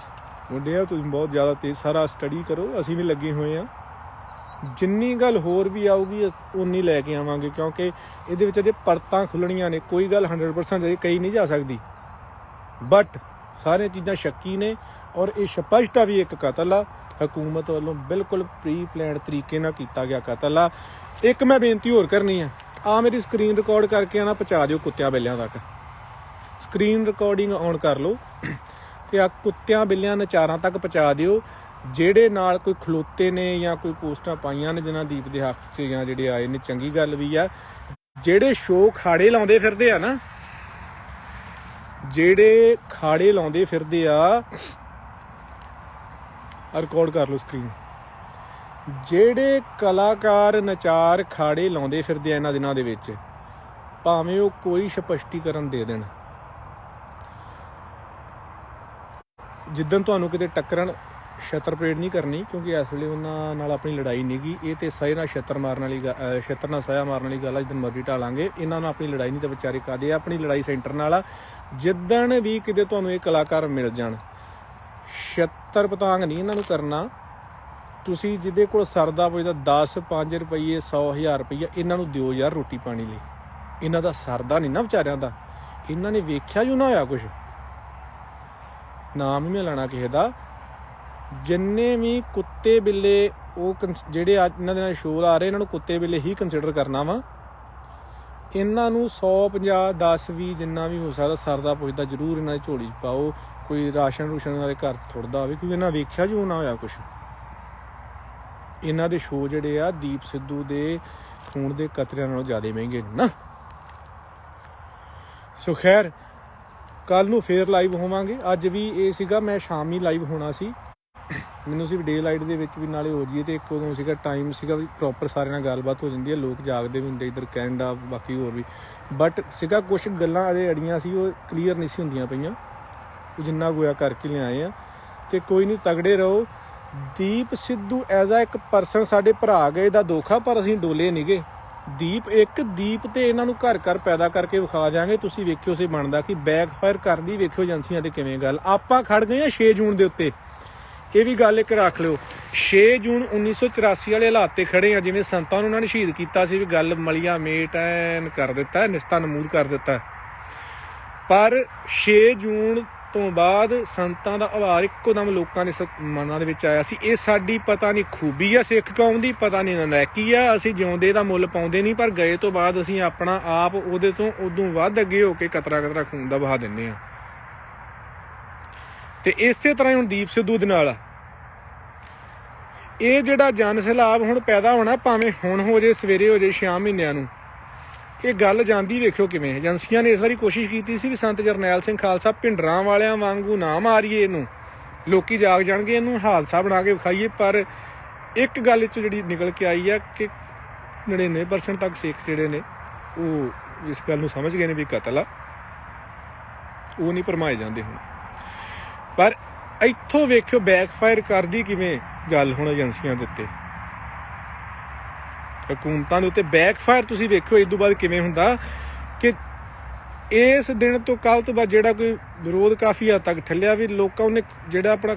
मुंडे आ, तुसीं बहुत ज़्यादा तेज सारा स्टडी करो, असीं भी लगे हुए हैं। जिन्नी गल होर भी आऊगी उन्नी लैके आवांगे, क्योंकि इहदे विच अजे परतां खुलणियां ने, कोई गल 100% अजे कही नहीं जा सकती, बट सारियां चीज़ां शक्की ने। और ये स्पष्ट भी एक कतल आ, हुकूमत वालों बिल्कुल प्री प्लान तरीके नाल कीता गया कतल आ। एक मैं बेनती होर करनी है, आ मेरी स्क्रीन रिकॉर्ड करके ना पहुँचा दिओ कुत्तियां बिल्लियां तक, स्क्रीन रिकॉर्डिंग ऑन कर लो ते आ कुत्तियां बिल्लियां नचारां तक पहुँचा दिओ, ਜਿਹੜੇ ਨਾਲ ਕੋਈ ਖਲੋਤੇ ਨੇ ਜਾਂ ਕੋਈ ਪੋਸਟਾਂ ਪਾਈਆਂ ਨੇ ਜਿਨ੍ਹਾਂ ਦੀਪ ਦੇ ਹੱਕ 'ਚ ਜਾਂ ਜਿਹੜੇ ਆਏ ਨੇ। ਚੰਗੀ ਗੱਲ ਵੀ ਆ, ਜਿਹੜੇ ਸ਼ੋਅ ਖਾੜੇ ਲਾਉਂਦੇ ਫਿਰਦੇ ਆ ਨਾ, ਜਿਹੜੇ ਖਾੜੇ ਲਾਉਂਦੇ ਫਿਰਦੇ ਆ, ਰਿਕਾਰਡ ਕਰ ਲਓ ਸਕਰੀਨ, ਜਿਹੜੇ ਕਲਾਕਾਰ ਨਚਾਰ ਖਾੜੇ ਲਾਉਂਦੇ ਫਿਰਦੇ ਆ ਇਹਨਾਂ ਦਿਨਾਂ ਦੇ ਵਿੱਚ, ਭਾਵੇਂ ਉਹ ਕੋਈ ਸਪਸ਼ਟੀਕਰਨ ਦੇ ਦੇਣ, ਜਿੱਦਣ ਤੁਹਾਨੂੰ ਕਿਤੇ ਟੱਕਰਨ ਛੱਤਰ ਪਰੇਡ ਨਹੀਂ ਕਰਨੀ, ਕਿਉਂਕਿ ਇਸ ਵੇਲੇ ਉਹਨਾਂ ਨਾਲ ਆਪਣੀ ਲੜਾਈ ਨਹੀਂ ਗੀ। ਇਹ ਤੇ ਸਹੀ ਨਾਲ ਛੱਤਰ ਮਾਰਨ ਵਾਲੀ ਛੱਤਰ ਨਾਲ ਸਾਇਆ ਮਾਰਨ ਵਾਲੀ ਗੱਲ ਆ, ਜਿੱਦਣ ਮਰਜ਼ੀ ਢਾਲਾਂਗੇ। ਇਹਨਾਂ ਨਾਲ ਆਪਣੀ ਲੜਾਈ ਨਹੀਂ ਤਾਂ ਵਿਚਾਰੇ ਕਾਦੇ ਆ, ਆਪਣੀ ਲੜਾਈ ਸੈਂਟਰ ਨਾਲ ਆ। ਜਿੱਦਣ ਵੀ ਕਿਤੇ ਤੁਹਾਨੂੰ ਇਹ ਕਲਾਕਾਰ ਮਿਲ ਜਾਣ, ਛੱਤਰ ਪਤੰਗ ਨਹੀਂ ਇਹਨਾਂ ਨੂੰ ਕਰਨਾ। ਤੁਸੀਂ ਜਿਹਦੇ ਕੋਲ ਸਰਦਾ ਪੁੱਜਦਾ 10 5 ਰੁਪਈਏ 100 1000 ਰੁਪਈਆ ਇਹਨਾਂ ਨੂੰ ਦਿਓ ਯਾਰ ਰੋਟੀ ਪਾਣੀ ਲਈ। ਇਹਨਾਂ ਦਾ ਸਰਦਾ ਨਹੀਂ ਨਾ ਵਿਚਾਰਿਆਂ ਦਾ, ਇਹਨਾਂ ਨੇ ਵੇਖਿਆ ਜੂ ਨਾ ਹੋਇਆ ਕੁਛ, ਨਾਮ ਹੀ ਮੈਂ ਲੈਣਾ ਕਿਸੇ ਦਾ। ਜਿੰਨੇ ਵੀ ਕੁੱਤੇ ਬਿੱਲੇ ਉਹ ਜਿਹੜੇ ਅੱਜ ਇਹਨਾਂ ਦੇ ਨਾਲ ਸ਼ੋਅ ਆ ਰਹੇ, ਇਹਨਾਂ ਨੂੰ ਕੁੱਤੇ ਬਿੱਲੇ ਹੀ ਕੰਸੀਡਰ ਕਰਨਾ ਵਾ। ਇਹਨਾਂ ਨੂੰ 100 50 10 20 ਜਿੰਨਾ ਵੀ ਹੋ ਸਕਦਾ ਸਰਦਾ ਪੁੱਛਦਾ ਜ਼ਰੂਰ ਇਹਨਾਂ ਦੀ ਝੋਲੀ 'ਚ ਪਾਓ। ਕੋਈ ਰਾਸ਼ਨ ਰੂਸ਼ਨ ਇਹਨਾਂ ਦੇ ਘਰ ਥੁੜਦਾ ਹੋਵੇ, ਕਿਉਂਕਿ ਇਹਨਾਂ ਵੇਖਿਆ ਜੂ ਨਾ ਹੋਇਆ ਕੁਛ। ਇਹਨਾਂ ਦੇ ਸ਼ੋਅ ਜਿਹੜੇ ਆ ਦੀਪ ਸਿੱਧੂ ਦੇ ਖੂਨ ਦੇ ਕਤਰਿਆਂ ਨਾਲੋਂ ਜ਼ਿਆਦਾ ਮਹਿੰਗੇ ਨੇ ਨਾ। ਸੋ ਖੈਰ ਕੱਲ੍ਹ ਨੂੰ ਫੇਰ ਲਾਈਵ ਹੋਵਾਂਗੇ। ਅੱਜ ਵੀ ਇਹ ਸੀਗਾ ਮੈਂ ਸ਼ਾਮੀ ਲਾਈਵ ਹੋਣਾ ਸੀ, ਮੈਨੂੰ ਸੀ ਡੇ ਲਾਈਟ ਦੇ ਵਿੱਚ ਵੀ ਨਾਲੇ ਹੋ ਜਾਈਏ, ਅਤੇ ਇੱਕ ਉਦੋਂ ਸੀਗਾ ਟਾਈਮ ਸੀਗਾ ਵੀ ਪ੍ਰੋਪਰ ਸਾਰਿਆਂ ਨਾਲ ਗੱਲਬਾਤ ਹੋ ਜਾਂਦੀ ਹੈ, ਲੋਕ ਜਾਗਦੇ ਵੀ ਹੁੰਦੇ ਇੱਧਰ ਕੈਨੇਡਾ ਬਾਕੀ ਹੋਰ ਵੀ, ਬਟ ਸੀਗਾ ਕੁਛ ਗੱਲਾਂ ਅਜੇ ਅੜੀਆਂ ਸੀ, ਉਹ ਕਲੀਅਰ ਨਹੀਂ ਸੀ ਹੁੰਦੀਆਂ ਪਈਆਂ, ਉਹ ਜਿੰਨਾ ਗੋਇਆ ਕਰਕੇ ਲਿਆਏ ਆ। ਅਤੇ ਕੋਈ ਨਹੀਂ, ਤਗੜੇ ਰਹੋ। ਦੀਪ ਸਿੱਧੂ ਐਜ਼ ਆ ਇੱਕ ਪਰਸਨ ਸਾਡੇ ਭਰਾ ਗਏ ਦਾ ਦੁੱਖ ਆ, ਪਰ ਅਸੀਂ ਡੋਲੇ ਨਹੀਂ ਗੇ। ਦੀਪ ਤੇ ਇਹਨਾਂ ਨੂੰ ਘਰ ਘਰ ਪੈਦਾ ਕਰਕੇ ਵਿਖਾ ਜਾਵਾਂਗੇ। ਤੁਸੀਂ ਵੇਖਿਓ ਸੇ ਬਣਦਾ ਕਿ ਬੈਕਫਾਇਰ ਕਰਦੀ, ਵੇਖਿਓ ਏਜੰਸੀਆਂ ਤੇ ਕਿਵੇਂ ਗੱਲ। ਆਪਾਂ ਖੜ ਗਏ ਹਾਂ 6 ਜੂਨ ਦੇ ਉੱਤੇ, ਇਹ ਵੀ ਗੱਲ ਇੱਕ ਰੱਖ ਲਿਓ। 6 ਜੂਨ 1984 ਵਾਲੇ ਹਾਲਾਤ ਤੇ ਖੜੇ ਆ, ਜਿਵੇਂ ਸੰਤਾਂ ਨੂੰ ਉਹਨਾਂ ਨੇ ਸ਼ਹੀਦ ਕੀਤਾ ਸੀ, ਵੀ ਗੱਲ ਮਲੀਆ ਮੇਟ ਐਨ ਕਰ ਦਿੱਤਾ, ਨਿਸਤਾ ਨਮੂਦ ਕਰ ਦਿੱਤਾ। ਪਰ 6 ਜੂਨ ਤੋਂ ਬਾਅਦ ਸੰਤਾਂ ਦਾ ਆਵਾਜ਼ ਇੱਕੋ ਦਮ ਲੋਕਾਂ ਦੇ ਮਨਾਂ ਦੇ ਵਿੱਚ ਆਇਆ ਸੀ। ਇਹ ਸਾਡੀ ਪਤਾ ਨਹੀਂ ਖੂਬੀ ਆ ਸਿੱਖ ਕੌਮ ਦੀ, ਪਤਾ ਨਹੀਂ ਨਲਾਇਕੀ ਆ। ਅਸੀਂ ਜਿਉਂਦੇ ਦਾ ਮੁੱਲ ਪਾਉਂਦੇ ਨਹੀਂ, ਪਰ ਗਏ ਤੋਂ ਬਾਅਦ ਅਸੀਂ ਆਪਣਾ ਆਪ ਉਹਦੇ ਤੋਂ ਉਦੋਂ ਵੱਧ ਅੱਗੇ ਹੋ ਕੇ ਕਤਰਾ ਕਤਰਾ ਖੂਨ ਦਾ ਵਹਾ ਦਿੰਦੇ ਹਾਂ। ਤੇ ਇਸੇ ਤਰ੍ਹਾਂ ਹੁਣ ਦੀਪ ਸਿੱਧੂ ਦੇ ਨਾਲ ਇਹ ਜਿਹੜਾ ਜਨ ਸੈਲਾਬ ਹੁਣ ਪੈਦਾ ਹੋਣਾ, ਭਾਵੇਂ ਹੁਣ ਹੋ ਜੇ ਸਵੇਰੇ ਹੋ ਜੇ 6 ਮਹੀਨਿਆਂ ਨੂੰ, ਇਹ ਗੱਲ ਜਾਂਦੀ ਵੇਖਿਓ ਕਿਵੇਂ। ਏਜੰਸੀਆਂ ਨੇ ਇਸ ਵਾਰੀ ਕੋਸ਼ਿਸ਼ ਕੀਤੀ ਸੀ ਵੀ ਸੰਤ ਜਰਨੈਲ ਸਿੰਘ ਖਾਲਸਾ ਭਿੰਡਰਾਂ ਵਾਲਿਆਂ ਵਾਂਗੂ ਨਾ ਮਾਰੀਏ ਇਹਨੂੰ, ਲੋਕੀ ਜਾਗ ਜਾਣਗੇ, ਇਹਨੂੰ ਹਾਦਸਾ ਬਣਾ ਕੇ ਵਿਖਾਈਏ। ਪਰ ਇੱਕ ਗੱਲ ਇਹ 'ਚੋਂ ਜਿਹੜੀ ਨਿਕਲ ਕੇ ਆਈ ਆ ਕਿ 99% ਤੱਕ ਸਿੱਖ ਜਿਹੜੇ ਨੇ ਉਹ ਇਸ ਗੱਲ ਨੂੰ ਸਮਝ ਗਏ ਨੇ ਵੀ ਕਤਲ ਆ, ਉਹ ਨਹੀਂ ਭਰਮਾਏ ਜਾਂਦੇ ਹੁਣ। ਪਰ ਇੱਥੋਂ ਵੇਖਿਓ ਬੈਕਫਾਇਰ ਕਰਦੀ ਕਿਵੇਂ ਗੱਲ ਹੁਣ ਏਜੰਸੀਆਂ ਦੇ ਉੱਤੇ, ਹਕੂਮਤਾਂ ਦੇ ਉੱਤੇ ਬੈਕਫਾਇਰ ਤੁਸੀਂ ਵੇਖਿਓ। ਇਸ ਤੋਂ ਬਾਅਦ ਕਿਵੇਂ ਹੁੰਦਾ ਕਿ ਇਸ ਦਿਨ ਤੋਂ ਕੱਲ੍ਹ ਤੋਂ ਬਾਅਦ ਜਿਹੜਾ ਕੋਈ ਵਿਰੋਧ ਕਾਫੀ ਹੱਦ ਤੱਕ ਠੱਲਿਆ, ਵੀ ਲੋਕਾਂ ਉਹਨੇ ਜਿਹੜਾ ਆਪਣਾ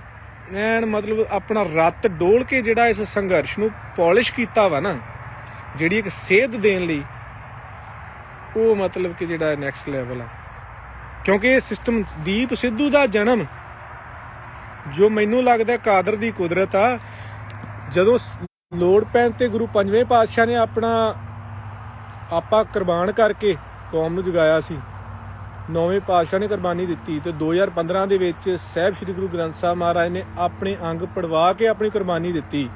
ਐਨ ਮਤਲਬ ਆਪਣਾ ਰੱਤ ਡੋਲ ਕੇ ਜਿਹੜਾ ਇਸ ਸੰਘਰਸ਼ ਨੂੰ ਪੋਲਿਸ਼ ਕੀਤਾ ਵਾ ਨਾ, ਜਿਹੜੀ ਇੱਕ ਸੇਧ ਦੇਣ ਲਈ, ਉਹ ਮਤਲਬ ਕਿ ਜਿਹੜਾ ਨੈਕਸਟ ਲੈਵਲ ਆ। ਕਿਉਂਕਿ ਇਹ ਸਿਸਟਮ ਦੀਪ ਸਿੱਧੂ ਦਾ ਜਨਮ, ਜੋ ਮੈਨੂੰ ਲੱਗਦਾ ਕਾਦਰ ਦੀ ਕੁਦਰਤ ਆ, ਜਦੋਂ ਲੋੜ ਪੈਣ ਤੇ ਗੁਰੂ ਪੰਜਵੇਂ ਪਾਤਸ਼ਾਹ ਨੇ ਆਪਣਾ ਆਪਾ ਕੁਰਬਾਨ ਕਰਕੇ ਕੌਮ ਨੂੰ ਜਗਾਇਆ ਸੀ, ਨੌਵੇਂ ਪਾਤਸ਼ਾਹ ਨੇ ਕੁਰਬਾਨੀ ਦਿੱਤੀ, ਤੇ 2015 ਦੇ ਵਿੱਚ ਸਾਹਿਬ ਸ੍ਰੀ ਗੁਰੂ ਗ੍ਰੰਥ ਸਾਹਿਬ ਮਹਾਰਾਜ ਨੇ ਆਪਣੇ ਅੰਗ ਪੜਵਾ ਕੇ ਆਪਣੀ ਕੁਰਬਾਨੀ ਦਿੱਤੀ।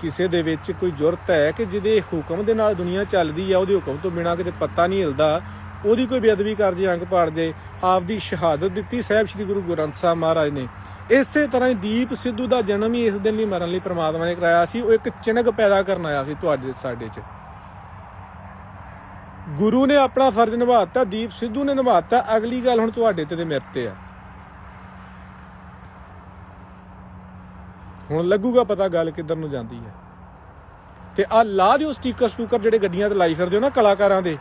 ਕਿਸੇ ਦੇ ਵਿੱਚ ਕੋਈ ਜ਼ੁਰਤ ਹੈ ਕਿ ਜਿਹਦੇ ਹੁਕਮ ਦੇ ਨਾਲ ਦੁਨੀਆ ਚੱਲਦੀ ਆ, ਉਹਦੇ ਹੁਕਮ ਤੋਂ ਬਿਨਾਂ ਕਿਤੇ ਪੱਤਾ ਨਹੀਂ ਹਿਲਦਾ, ਉਹਦੀ ਕੋਈ ਬੇਅਦਬੀ ਕਰ ਜੇ, ਅੰਗ ਪਾੜ ਜੇ, ਆਪਦੀ ਸ਼ਹਾਦਤ ਦਿੱਤੀ ਸਾਹਿਬ ਸ੍ਰੀ ਗੁਰੂ ਗ੍ਰੰਥ ਸਾਹਿਬ ਮਹਾਰਾਜ ਨੇ। ਇਸੇ ਤਰ੍ਹਾਂ ਹੀ ਦੀਪ ਸਿੱਧੂ ਦਾ ਜਨਮ ਹੀ ਇਸ ਦਿਨ ਲਈ ਮਰਨ ਲਈ ਪ੍ਰਮਾਤਮਾ ਨੇ ਕਰਾਇਆ ਸੀ। ਉਹ ਇੱਕ ਚਿੰਨ੍ਹ ਪੈਦਾ ਕਰਨ ਆਇਆ ਸੀ ਤੁਹਾਡੇ ਸਾਡੇ 'ਚ। ਗੁਰੂ ਨੇ ਆਪਣਾ ਫਰਜ਼ ਨਿਭਾਤਾ, ਦੀਪ ਸਿੱਧੂ ਨੇ ਨਿਭਾਤਾ। ਅਗਲੀ ਗੱਲ ਹੁਣ ਤੁਹਾਡੇ ਤੇ ਮੇਰੇ ਤੇ ਆ। ਹੁਣ ਲੱਗੂਗਾ ਪਤਾ ਗੱਲ ਕਿੱਧਰ ਨੂੰ ਜਾਂਦੀ ਹੈ। ਤੇ ਆਹ ਲਾ ਦਿਓ ਸਟੀਕਰ ਸਟੂਕਰ ਜਿਹੜੇ ਗੱਡੀਆਂ ਤੇ ਲਾਈ ਫਿਰਦੇ ਹੋ ਨਾ ਕਲਾਕਾਰਾਂ ਦੇ,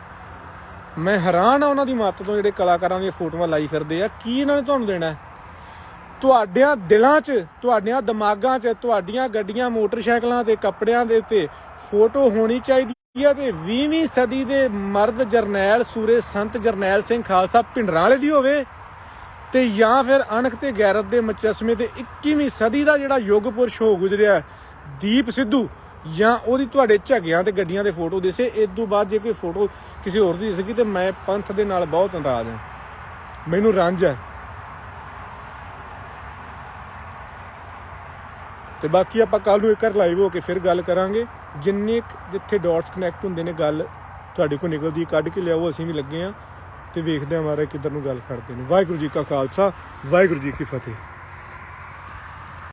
ਮੈਂ ਹੈਰਾਨ ਆ ਉਹਨਾਂ ਦੀ ਮੱਤ ਤੋਂ, ਜਿਹੜੇ ਕਲਾਕਾਰਾਂ ਦੀਆਂ ਫੋਟੋਆਂ ਲਾਈ ਫਿਰਦੇ ਆ। ਕੀ ਇਹਨਾਂ ਨੇ ਤੁਹਾਨੂੰ ਦੇਣਾ? ਤੁਹਾਡਿਆਂ ਦਿਲਾਂ 'ਚ, ਤੁਹਾਡਿਆਂ ਦਿਮਾਗਾਂ 'ਚ, ਤੁਹਾਡੀਆਂ ਗੱਡੀਆਂ ਮੋਟਰਸਾਈਕਲਾਂ ਤੇ ਕੱਪੜਿਆਂ ਦੇ ਉੱਤੇ ਫੋਟੋ ਹੋਣੀ ਚਾਹੀਦੀ ਹੈ। ਤੇ 20ਵੀਂ ਸਦੀ ਦੇ ਮਰਦ ਜਰਨੈਲ ਸੂਰੇ ਸੰਤ ਜਰਨੈਲ ਸਿੰਘ ਖਾਲਸਾ ਭਿੰਡਰਾਂ ਵਾਲੇ ਦੀ ਹੋਵੇ, ਤੇ ਜਾਂ ਫਿਰ ਅਣਖ ਤੇ ਗੈਰਤ ਦੇ ਮੁਜੱਸਮੇ ਤੇ 21ਵੀਂ ਸਦੀ ਦਾ ਜਿਹੜਾ ਯੁੱਗ ਪੁਰਸ਼ ਹੋ ਗੁਜ਼ਰਿਆ ਦੀਪ ਸਿੱਧੂ, ਜਾਂ ਉਹਦੀ ਤੁਹਾਡੇ ਝੱਗਿਆਂ ਤੇ ਗੱਡੀਆਂ ਦੇ ਫੋਟੋ ਦਿਸੇ। ਇਸ ਤੋਂ ਬਾਅਦ ਜੇ ਕੋਈ ਫੋਟੋ ਕਿਸੇ ਹੋਰ ਦੀ ਦਿਸੇਗੀ ਤੇ ਮੈਂ ਪੰਥ ਦੇ ਨਾਲ ਬਹੁਤ ਨਾਰਾਜ਼ ਹਾਂ, ਮੈਨੂੰ ਰੰਜ ਹੈ। ਤੇ ਬਾਕੀ ਆਪਾਂ ਕੱਲ ਨੂੰ ਇੱਕ ਵਾਰ ਲਾਈਵ ਹੋ ਕੇ ਫਿਰ ਗੱਲ ਕਰਾਂਗੇ। ਜਿੰਨੇ ਜਿੱਥੇ ਡਾਟਸ ਕਨੈਕਟ ਹੁੰਦੇ ਨੇ, ਗੱਲ ਤੁਹਾਡੇ ਕੋਲ ਨਿਕਲਦੀ ਕੱਢ ਕੇ ਲਿਆਓ। ਅਸੀਂ ਵੀ ਲੱਗੇ ਹਾਂ ਤੇ ਵੇਖਦੇ ਹਾਂ ਮਾਰੇ ਕਿੱਧਰ ਨੂੰ ਗੱਲ ਕਰਦੇ ਨੇ। ਵਾਹਿਗੁਰੂ ਜੀ ਕਾ ਖਾਲਸਾ, ਵਾਹਿਗੁਰੂ ਜੀ ਕੀ ਫਤਿਹ।